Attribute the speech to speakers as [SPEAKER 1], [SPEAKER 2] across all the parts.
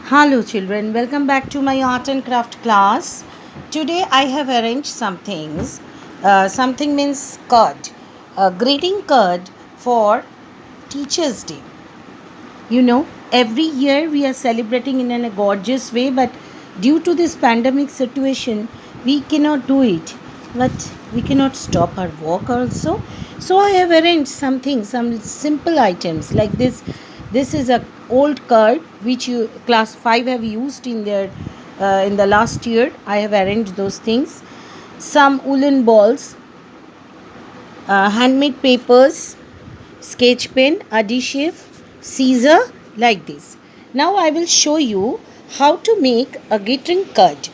[SPEAKER 1] Hello children, welcome back to my art and craft class. Today I have arranged some things. Something means card. A greeting card for Teachers' Day. Every year we are celebrating in a gorgeous way, but due to this pandemic situation, we cannot do it. But we cannot stop our work also. So I have arranged something, some simple items like this. This is a old card which you class 5 have used in the last year. I have arranged those things. Some woolen balls, handmade papers, sketch pen, adhesive, scissor, like this. Now I will show you how to make a glittering card.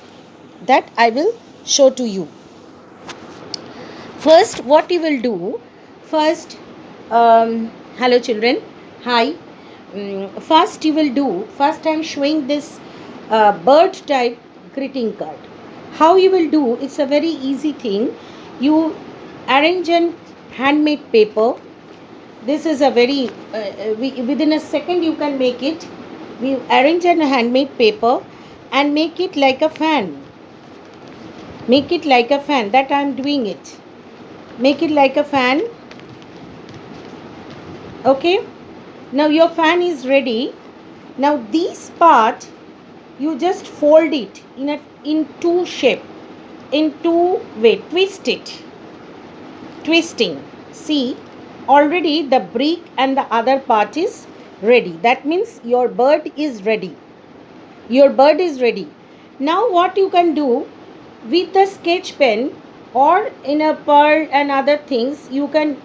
[SPEAKER 1] That I will show to you. First, what you will do? First, hello children. Hi. First, you will do. First, I am showing this bird type greeting card. How you will do? It's a very easy thing. You arrange an handmade paper. This is a very within a second you can make it. We arrange a handmade paper and make it like a fan. Make it like a fan. That I am doing it. Make it like a fan. Okay. Now your fan is ready. Now this part you just fold it in two shape, in two way. Twist it. Twisting. See, already the brick and the other part is ready. That means your bird is ready. Your bird is ready. Now what you can do with the sketch pen or in a pearl and other things, you can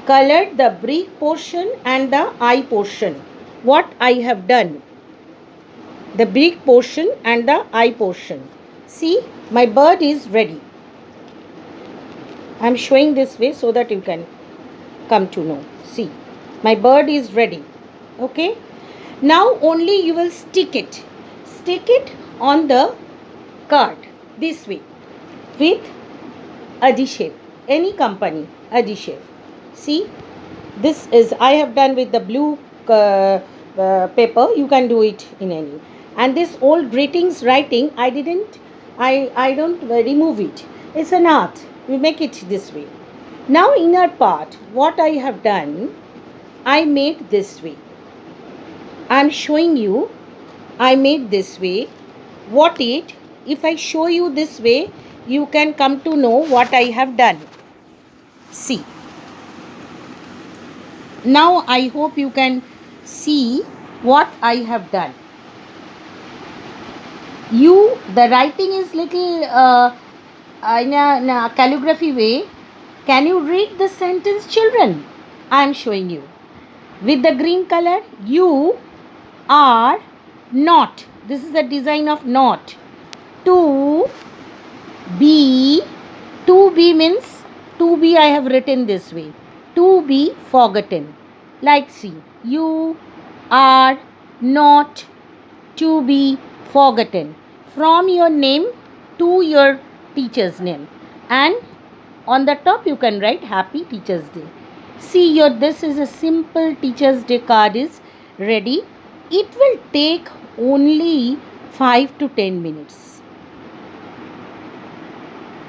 [SPEAKER 1] color the brick portion and the eye portion. What I have done, the brick portion and the eye portion. See, my bird is ready. I am showing this way so that you can come to know. See, my bird is ready. Okay. Now only you will stick it. Stick it on the card this way with adhesive. Any company adhesive. See, this is I have done with the blue paper. You can do it in any. And this old greetings writing, I don't remove it. It's an art. We make it this way. Now inner part, what I have done, I made this way. I am showing you. I made this way. If I show you this way, you can come to know what I have done. See. Now I hope you can see what I have done. The writing is little in a calligraphy way. Can you read the sentence, children? I am showing you. With the green color, you are not. This is the design of not. To be means to be I have written this way. To be forgotten. Like see, you are not to be forgotten. From your name to your teacher's name. And on the top you can write Happy Teacher's Day. See this is a simple Teacher's Day card is ready. It will take only 5 to 10 minutes.